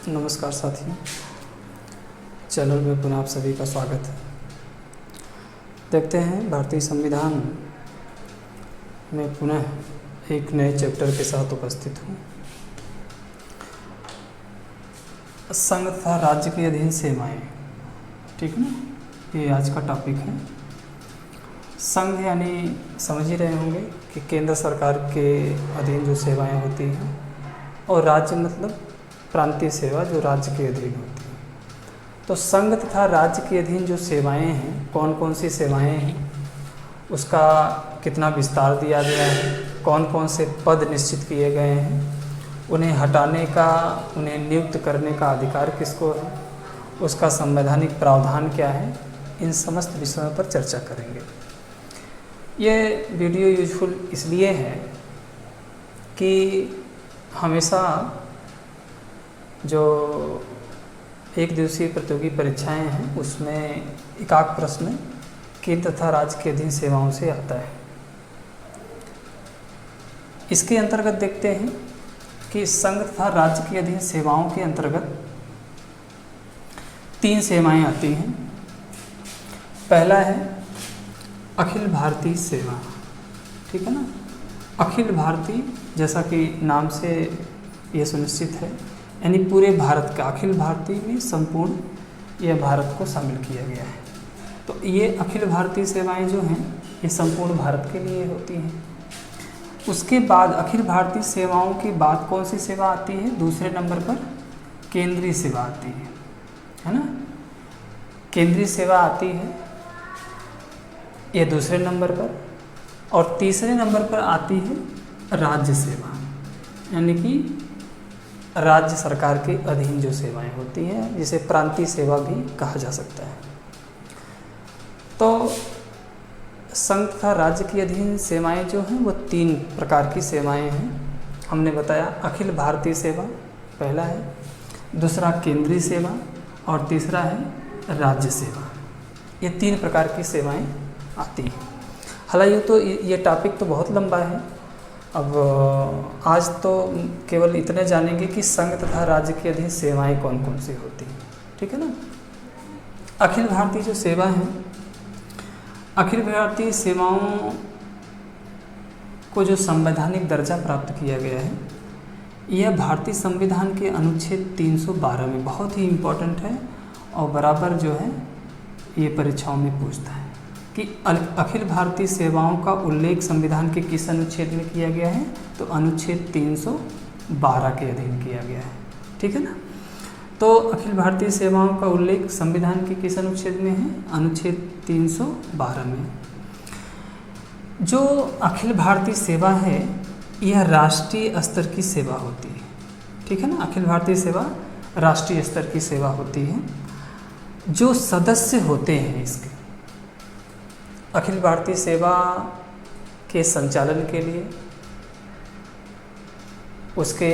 नमस्कार साथियों, चैनल में पुनः आप सभी का स्वागत है। देखते हैं भारतीय संविधान में पुनः एक नए चैप्टर के साथ उपस्थित हूँ। संघ तथा राज्य के अधीन सेवाएं, ठीक है ना, ये आज का टॉपिक है। संघ यानी समझ ही रहे होंगे कि केंद्र सरकार के अधीन जो सेवाएं होती हैं, और राज्य मतलब प्रांतीय सेवा जो राज्य के अधीन होती है। तो संघ तथा राज्य के अधीन जो सेवाएं हैं, कौन कौन सी सेवाएं हैं, उसका कितना विस्तार दिया गया है, कौन कौन से पद निश्चित किए गए हैं, उन्हें हटाने का, उन्हें नियुक्त करने का अधिकार किसको है, उसका संवैधानिक प्रावधान क्या है, इन समस्त विषयों पर चर्चा करेंगे। ये वीडियो यूजफुल इसलिए है कि हमेशा जो एक दिवसीय प्रतियोगी परीक्षाएं हैं उसमें एकाक प्रश्न केंद्र तथा राज्य के अधीन सेवाओं से आता है। इसके अंतर्गत देखते हैं कि संघ तथा राज्य के अधीन सेवाओं के अंतर्गत 3 सेवाएं आती हैं। पहला है अखिल भारतीय सेवा, ठीक है ना। अखिल भारतीय, जैसा कि नाम से ये सुनिश्चित है, यानी पूरे भारत का, अखिल भारतीय में संपूर्ण यह भारत को शामिल किया गया है। तो ये अखिल भारतीय सेवाएं जो हैं ये संपूर्ण भारत के लिए होती हैं। उसके बाद अखिल भारतीय सेवाओं के बाद कौन सी सेवा आती है? दूसरे नंबर पर केंद्रीय सेवा आती है ना। केंद्रीय सेवा आती है ये दूसरे नंबर पर, और तीसरे नंबर पर आती है राज्य सेवा, यानी कि राज्य सरकार के अधीन जो सेवाएं होती हैं, जिसे प्रांतीय सेवा भी कहा जा सकता है। तो संघ तथा राज्य के अधीन सेवाएं जो हैं वो 3 प्रकार की सेवाएं हैं। हमने बताया अखिल भारतीय सेवा पहला है, दूसरा केंद्रीय सेवा, और तीसरा है राज्य सेवा। ये 3 प्रकार की सेवाएं आती हैं। हालांकि तो ये टॉपिक तो बहुत लंबा है। अब आज तो केवल इतने जानेंगे कि संघ तथा राज्य के अधीन सेवाएं कौन कौन सी होती हैं, ठीक है ना। अखिल भारतीय जो सेवा है, अखिल भारतीय सेवाओं को जो संवैधानिक दर्जा प्राप्त किया गया है, यह भारतीय संविधान के अनुच्छेद 312 में बहुत ही इम्पोर्टेंट है, और बराबर जो है ये परीक्षाओं में पूछता है कि अखिल भारतीय सेवाओं का उल्लेख संविधान के किस अनुच्छेद में किया गया है? तो अनुच्छेद 312 के अधीन किया गया है, ठीक है ना। तो अखिल भारतीय सेवाओं का उल्लेख संविधान के किस अनुच्छेद में है? अनुच्छेद 312 में। जो अखिल भारतीय सेवा है यह राष्ट्रीय स्तर की सेवा होती है, ठीक है ना। अखिल भारतीय सेवा राष्ट्रीय स्तर की सेवा होती है। जो सदस्य होते हैं इसके अखिल भारतीय सेवा के संचालन के लिए, उसके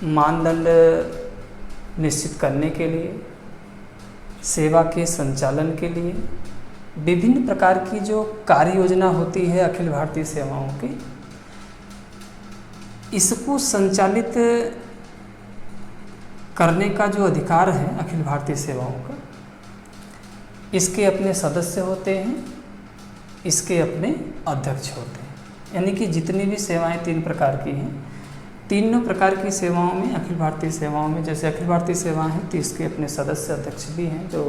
मानदंड निश्चित करने के लिए, सेवा के संचालन के लिए विभिन्न प्रकार की जो कार्य योजना होती है अखिल भारतीय सेवाओं की, इसको संचालित करने का जो अधिकार है अखिल भारतीय सेवाओं का, इसके अपने सदस्य होते हैं, इसके अपने अध्यक्ष होते हैं। यानी कि जितनी भी सेवाएं 3 प्रकार की हैं, तीनों प्रकार की सेवाओं में, अखिल भारतीय सेवाओं में, जैसे अखिल भारतीय सेवाएं हैं तो इसके अपने सदस्य अध्यक्ष भी हैं जो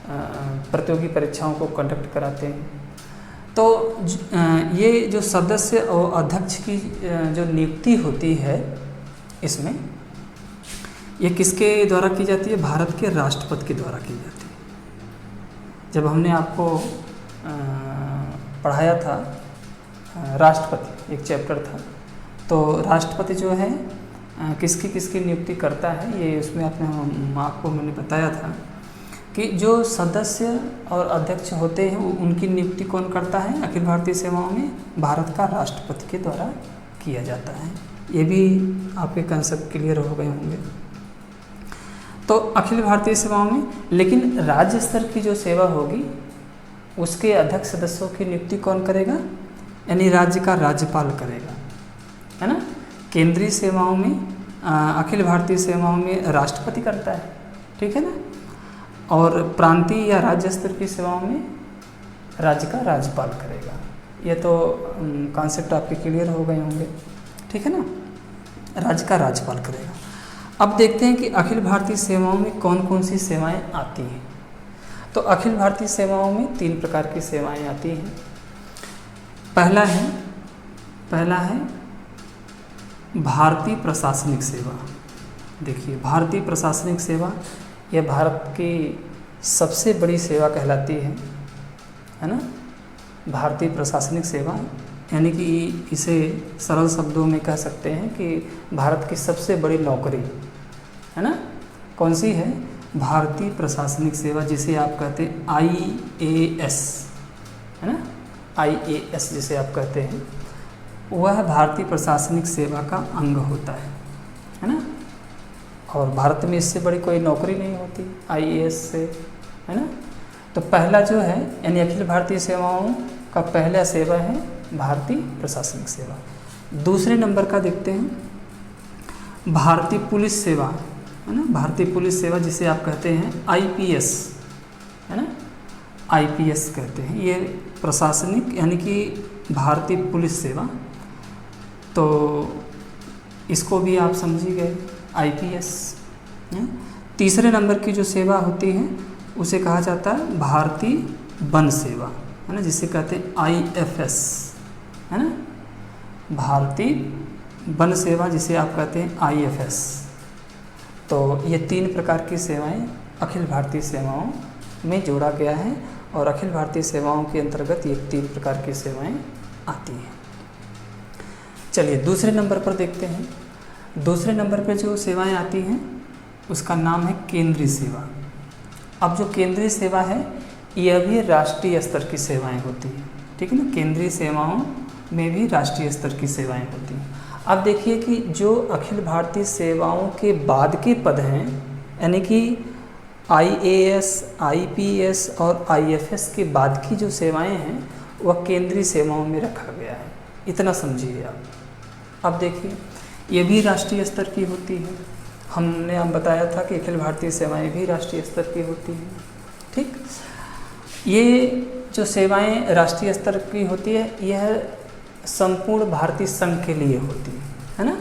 प्रतियोगी परीक्षाओं को कंडक्ट कराते हैं। तो ये जो सदस्य और अध्यक्ष की जो नियुक्ति होती है इसमें, ये किसके द्वारा की जाती है? भारत के राष्ट्रपति के द्वारा की जाती है। जब हमने आपको पढ़ाया था राष्ट्रपति, एक चैप्टर था, तो राष्ट्रपति जो है किसकी नियुक्ति करता है, ये उसमें आपको मैंने बताया था कि जो सदस्य और अध्यक्ष होते हैं उनकी नियुक्ति कौन करता है? अखिल भारतीय सेवाओं में भारत का राष्ट्रपति के द्वारा किया जाता है। ये भी आपके कंसेप्ट क्लियर हो गए होंगे। तो अखिल भारतीय सेवाओं में, लेकिन राज्य स्तर की जो सेवा होगी उसके अध्यक्ष सदस्यों की नियुक्ति कौन करेगा? यानी राज्य का राज्यपाल करेगा, है ना। केंद्रीय सेवाओं में अखिल भारतीय सेवाओं में राष्ट्रपति करता है, ठीक है ना। और प्रांतीय या राज्य स्तर की सेवाओं में राज्य का राज्यपाल करेगा। ये तो कॉन्सेप्ट आपके क्लियर हो गए होंगे, ठीक है ना। राज्य का राज्यपाल करेगा। अब देखते हैं कि अखिल भारतीय सेवाओं में कौन कौन सी सेवाएं आती हैं। तो अखिल भारतीय सेवाओं में 3 प्रकार की सेवाएं आती हैं। पहला है भारतीय प्रशासनिक सेवा। देखिए, भारतीय प्रशासनिक सेवा यह भारत की सबसे बड़ी सेवा कहलाती है ना। भारतीय प्रशासनिक सेवा यानी कि इसे सरल शब्दों में कह सकते हैं कि भारत की सबसे बड़ी नौकरी है ना। कौन सी है? भारतीय प्रशासनिक सेवा, जिसे आप कहते हैं IAS, है ना। IAS जिसे आप कहते हैं, वह भारतीय प्रशासनिक सेवा का अंग होता है ना। और भारत में इससे बड़ी कोई नौकरी नहीं होती IAS से, है ना। तो पहला जो है यानी अखिल भारतीय सेवाओं का पहला सेवा है भारतीय प्रशासनिक सेवा। दूसरे नंबर का देखते हैं भारतीय पुलिस सेवा, है ना। भारतीय पुलिस सेवा जिसे आप कहते हैं IPS, है ना। IPS कहते हैं, ये प्रशासनिक यानी कि भारतीय पुलिस सेवा। तो इसको भी आप समझी गए IPS। तीसरे नंबर की जो सेवा होती है उसे कहा जाता है भारतीय वन सेवा, है ना, जिसे कहते हैं IFS, है ना। भारतीय वन सेवा जिसे आप कहते हैं IFS। तो ये 3 प्रकार की सेवाएं अखिल भारतीय सेवाओं में जोड़ा गया है और अखिल भारतीय सेवाओं के अंतर्गत ये 3 प्रकार की सेवाएं आती हैं। चलिए दूसरे नंबर पर देखते हैं। दूसरे नंबर पर जो सेवाएं आती हैं उसका नाम है केंद्रीय सेवा। अब जो केंद्रीय सेवा है यह भी राष्ट्रीय स्तर की सेवाएं होती हैं, ठीक है ना। केंद्रीय सेवाओं में भी राष्ट्रीय स्तर की सेवाएं होती हैं। अब देखिए कि जो अखिल भारतीय सेवाओं के बाद के पद हैं यानी कि IAS, IPS और IFS के बाद की जो सेवाएं हैं वह केंद्रीय सेवाओं में रखा गया है, इतना समझिए आप। अब देखिए ये भी राष्ट्रीय स्तर की होती है। हमने अब बताया था कि अखिल भारतीय सेवाएं भी राष्ट्रीय स्तर की होती हैं, ठीक। ये जो सेवाएं राष्ट्रीय स्तर की होती है यह संपूर्ण भारतीय संघ के लिए होती है ना।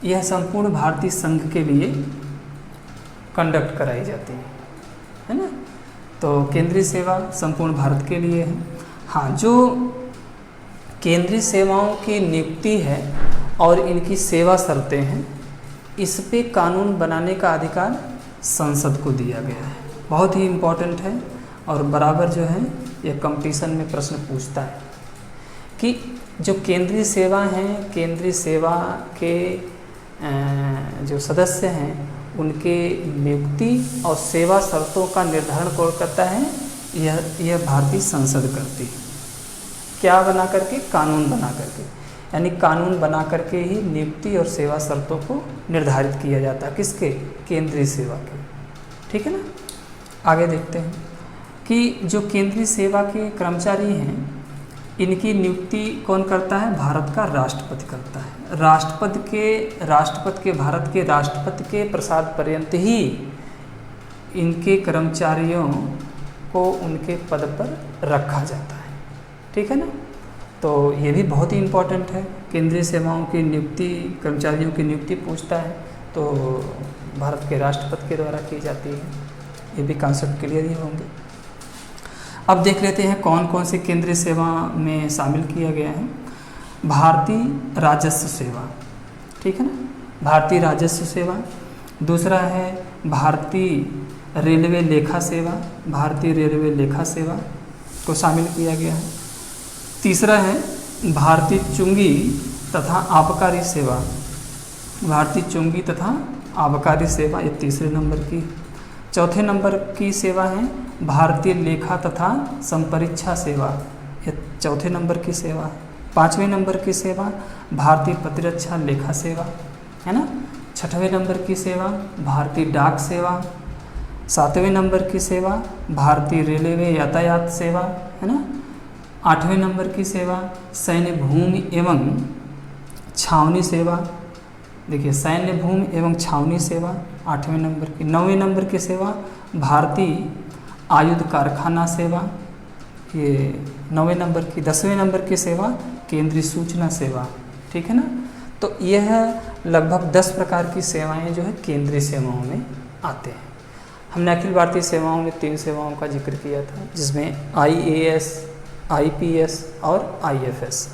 यह संपूर्ण भारतीय संघ के लिए कंडक्ट कराई जाती है ना। तो केंद्रीय सेवा संपूर्ण भारत के लिए है। हाँ, जो केंद्रीय सेवाओं की नियुक्ति है और इनकी सेवा शर्तें हैं, इस पे कानून बनाने का अधिकार संसद को दिया गया है। बहुत ही इम्पोर्टेंट है और बराबर जो है यह कंपटीशन में प्रश्न पूछता है कि जो केंद्रीय सेवा हैं, केंद्रीय सेवा के जो सदस्य हैं उनके नियुक्ति और सेवा शर्तों का निर्धारण कौन करता है? यह भारतीय संसद करती है। क्या बना करके? कानून बना करके, यानी कानून बना करके ही नियुक्ति और सेवा शर्तों को निर्धारित किया जाता है। किसके? केंद्रीय सेवा के, ठीक है ना। आगे देखते हैं कि जो केंद्रीय सेवा के कर्मचारी हैं इनकी नियुक्ति कौन करता है? भारत का राष्ट्रपति करता है। राष्ट्रपति के भारत के राष्ट्रपति के प्रसाद पर्यंत ही इनके कर्मचारियों को उनके पद पर रखा जाता है, ठीक है ना। तो ये भी बहुत ही इम्पोर्टेंट है। केंद्रीय सेवाओं की नियुक्ति, कर्मचारियों की नियुक्ति पूछता है तो भारत के राष्ट्रपति के द्वारा की जाती है। ये भी कॉन्सेप्ट क्लियर ही होंगे। अब देख लेते हैं कौन कौन सी केंद्रीय सेवा में शामिल किया गया है। भारतीय राजस्व सेवा, ठीक है ना, भारतीय राजस्व सेवा। दूसरा है भारतीय रेलवे लेखा सेवा, भारतीय रेलवे लेखा सेवा को शामिल किया गया है। तीसरा है भारतीय चुंगी तथा आबकारी सेवा, भारतीय चुंगी तथा आबकारी सेवा, ये तीसरे नंबर की। चौथे नंबर की सेवा है भारतीय लेखा तथा संपरीक्षा सेवा, ये चौथे नंबर की सेवा है। पाँचवें नंबर की सेवा भारतीय प्रतिरक्षा लेखा सेवा, है ना। छठवें नंबर की सेवा भारतीय डाक सेवा। सातवें नंबर की सेवा भारतीय रेलवे यातायात सेवा, है ना। आठवें नंबर की सेवा सैन्य भूमि एवं छावनी सेवा। देखिए सैन्य भूमि एवं छावनी सेवा 8वें नंबर की। 9वें नंबर की सेवा भारतीय आयुध कारखाना सेवा, ये 9वें नंबर की। 10वें नंबर की सेवा केंद्रीय सूचना सेवा, ठीक है ना। तो यह लगभग 10 प्रकार की सेवाएं जो है केंद्रीय सेवाओं में आते हैं। हमने अखिल भारतीय सेवाओं में 3 सेवाओं का जिक्र किया था, जिसमें IAS, IPS और IFS।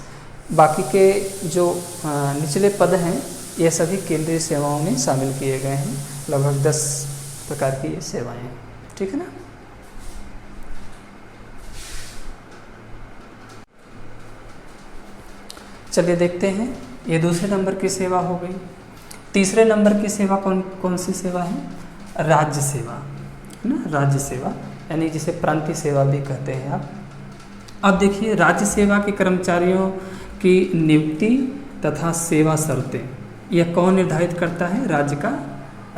बाकी के जो निचले पद हैं ये सभी केंद्रीय सेवाओं में शामिल किए गए हैं। लगभग 10 प्रकार की ये सेवाएं हैं, ठीक है ना। चलिए देखते हैं, ये दूसरे नंबर की सेवा हो गई। तीसरे नंबर की सेवा कौन सी सेवा है? राज्य सेवा, है ना। राज्य सेवा यानी जिसे प्रांतीय सेवा भी कहते हैं आप। अब देखिए, राज्य सेवा के कर्मचारियों की नियुक्ति तथा सेवा शर्तें यह कौन निर्धारित करता है? राज्य का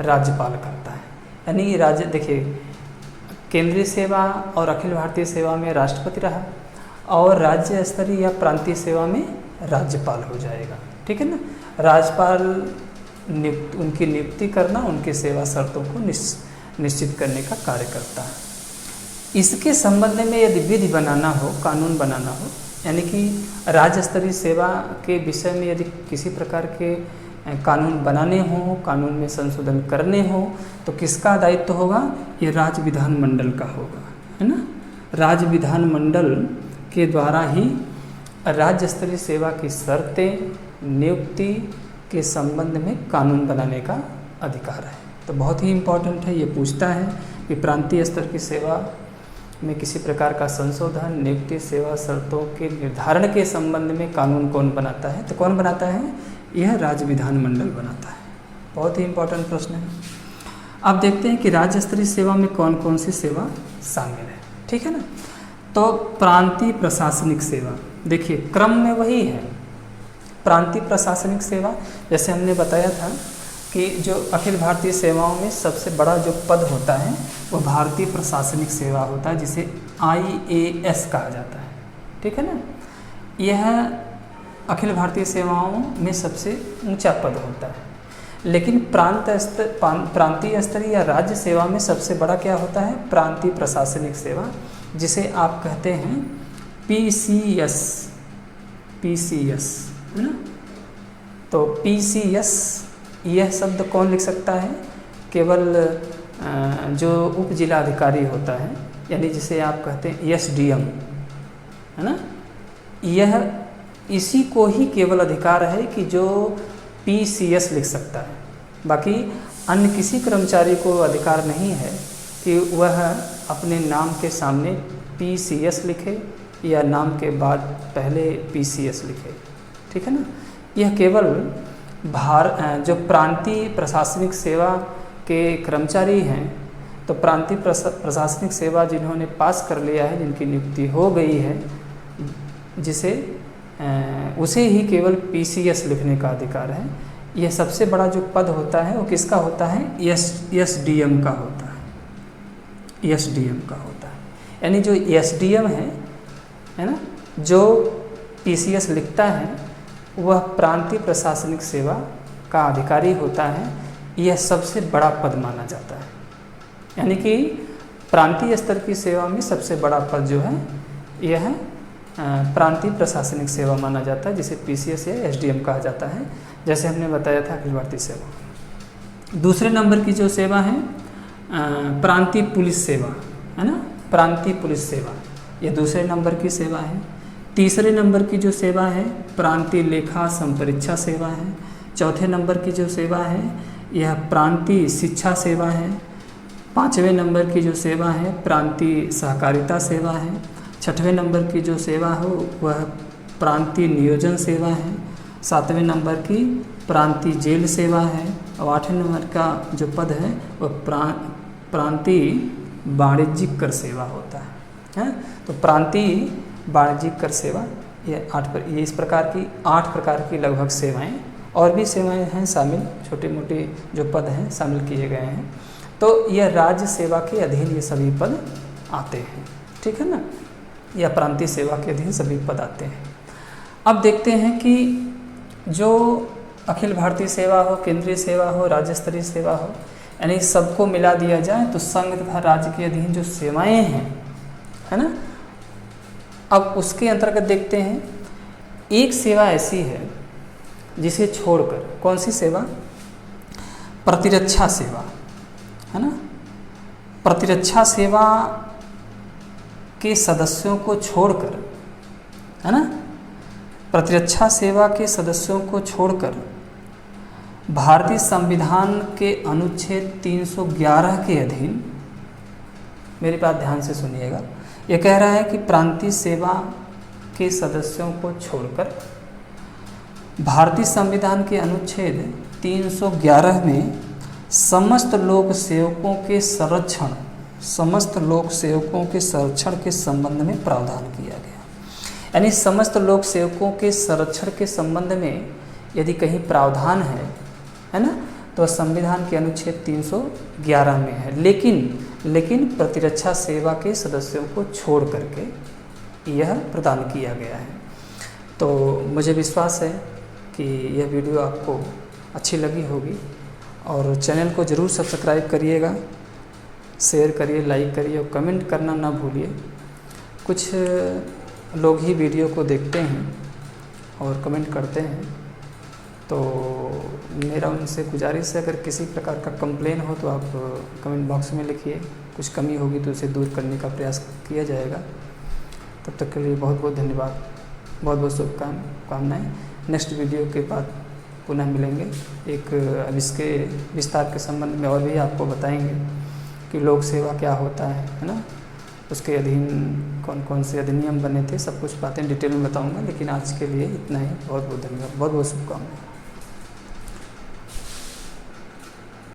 राज्यपाल करता है। यानी राज्य, देखिए केंद्रीय सेवा और अखिल भारतीय सेवा में राष्ट्रपति रहा, और राज्य स्तरीय या प्रांतीय सेवा में राज्यपाल हो जाएगा, ठीक है ना। राज्यपाल उनकी नियुक्ति करना, उनकी सेवा शर्तों को निश्चित करने का कार्य करता है। इसके संबंध में यदि विधि बनाना हो, कानून बनाना हो, यानी कि राज्य स्तरीय सेवा के विषय में यदि किसी प्रकार के कानून बनाने हों, कानून में संशोधन करने हों, तो किसका दायित्व होगा? ये राज्य विधानमंडल का होगा, है ना। राज्य विधानमंडल के द्वारा ही राज्य स्तरीय सेवा की शर्तें, नियुक्ति के संबंध में कानून बनाने का अधिकार है। तो बहुत ही इम्पोर्टेंट है, ये पूछता है कि प्रांतीय स्तर की सेवा में किसी प्रकार का संशोधन, नियुक्ति, सेवा शर्तों के निर्धारण के संबंध में कानून कौन बनाता है? तो कौन बनाता है? यह राज्य विधानमंडल बनाता है। बहुत ही इम्पोर्टेंट प्रश्न है। अब देखते हैं कि राज्य स्तरीय सेवा में कौन कौन सी सेवा शामिल है, ठीक है ना। तो प्रांतीय प्रशासनिक सेवा, देखिए क्रम में वही है। प्रांतीय प्रशासनिक सेवा, जैसे हमने बताया था कि जो अखिल भारतीय सेवाओं में सबसे बड़ा जो पद होता है वो भारतीय प्रशासनिक सेवा होता है, जिसे IAS कहा जाता है, ठीक है ना। यह अखिल भारतीय सेवाओं में सबसे ऊंचा पद होता है। लेकिन प्रांतीय स्तरीय या राज्य सेवा में सबसे बड़ा क्या होता है? प्रांतीय प्रशासनिक सेवा, जिसे आप कहते हैं PCS, है ना। तो PCS यह शब्द कौन लिख सकता है? केवल जो उप जिला अधिकारी होता है, यानी जिसे आप कहते हैं SDM, है ना। यह इसी को ही केवल अधिकार है कि जो PCS लिख सकता है। बाकी अन्य किसी कर्मचारी को अधिकार नहीं है कि वह अपने नाम के सामने PCS लिखे या नाम के बाद पहले PCS लिखे, ठीक है ना। यह केवल जो प्रांतीय प्रशासनिक सेवा के कर्मचारी हैं, तो प्रांतीय प्रशासनिक सेवा जिन्होंने पास कर लिया है, जिनकी नियुक्ति हो गई है, जिसे उसे ही केवल PCS लिखने का अधिकार है। यह सबसे बड़ा जो पद होता है वो किसका होता है? SDM का होता है, SDM का होता है। यानी जो SDM है ना, जो PCS लिखता है वह प्रांतीय प्रशासनिक सेवा का अधिकारी होता है। यह सबसे बड़ा पद माना जाता है, यानी कि प्रांतीय स्तर की सेवा में सबसे बड़ा पद जो है यह प्रांतीय प्रशासनिक सेवा माना जाता है, जिसे PCS या SDM कहा जाता है, जैसे हमने बताया था अखिल भारतीय सेवा। दूसरे नंबर की जो सेवा है प्रांतीय पुलिस सेवा, है ना। प्रांतीय पुलिस सेवा यह दूसरे नंबर की सेवा है। तीसरे नंबर की जो सेवा है प्रांतीय लेखा संपरीक्षा सेवा है। चौथे नंबर की जो सेवा है यह प्रांतीय शिक्षा सेवा है। 5वें नंबर की जो सेवा है प्रांतीय सहकारिता सेवा है। 6वें नंबर की जो सेवा हो वह प्रांतीय नियोजन सेवा है। 7वें नंबर की प्रांतीय जेल सेवा है। और 8वें नंबर का जो पद है वह प्रांतीय वाणिज्यिक कर सेवा होता है। तो प्रांतीय वाणिज्यिक कर सेवा ये इस प्रकार की 8 प्रकार की लगभग सेवाएं, और भी सेवाएं हैं शामिल, छोटे मोटे जो पद हैं शामिल किए गए हैं। तो यह राज्य सेवा के अधीन ये सभी पद आते हैं, ठीक है ना। या प्रांतीय सेवा के अधीन सभी पद आते हैं। अब देखते हैं कि जो अखिल भारतीय सेवा हो, केंद्रीय सेवा हो, राज्य स्तरीय सेवा हो, यानी सबको मिला दिया जाए तो संघ तथा राज्य के अधीन जो सेवाएं हैं, है ना, अब उसके अंतर्गत देखते हैं। एक सेवा ऐसी है जिसे छोड़कर, कौन सी सेवा? प्रतिरक्षा सेवा, है ना। प्रतिरक्षा सेवा के सदस्यों को छोड़कर, है ना, प्रतिरक्षा सेवा के सदस्यों को छोड़कर भारतीय संविधान के अनुच्छेद 311 के अधीन, मेरी बात ध्यान से सुनिएगा, यह कह रहा है कि प्रांतीय सेवा के सदस्यों को छोड़कर भारतीय संविधान के अनुच्छेद 311 में समस्त लोक सेवकों के संरक्षण, समस्त लोक सेवकों के संरक्षण के संबंध में प्रावधान किया गया। यानी समस्त लोक सेवकों के संरक्षण के संबंध में यदि कहीं प्रावधान है ना, तो संविधान के अनुच्छेद 311 में है, लेकिन प्रतिरक्षा सेवा के सदस्यों को छोड़ करके यह प्रदान किया गया है। तो मुझे विश्वास है कि यह वीडियो आपको अच्छी लगी होगी और चैनल को ज़रूर सब्सक्राइब करिएगा, शेयर करिए, लाइक करिए और कमेंट करना ना भूलिए। कुछ लोग ही वीडियो को देखते हैं और कमेंट करते हैं, तो मेरा उनसे गुजारिश है, अगर किसी प्रकार का कंप्लेन हो तो आप कमेंट बॉक्स में लिखिए, कुछ कमी होगी तो उसे दूर करने का प्रयास किया जाएगा। तब तक के लिए बहुत बहुत धन्यवाद, बहुत बहुत शुभकामनाएँ। नेक्स्ट वीडियो के बाद पुनः मिलेंगे। अब इसके विस्तार के संबंध में और भी आपको बताएंगे कि लोक सेवा क्या होता है ना, उसके अधीन कौन कौन से अधिनियम बने थे, सब कुछ बातें डिटेल में बताऊंगा। लेकिन आज के लिए इतना ही। बहुत बहुत धन्यवाद, बहुत बहुत शुभकामनाएं।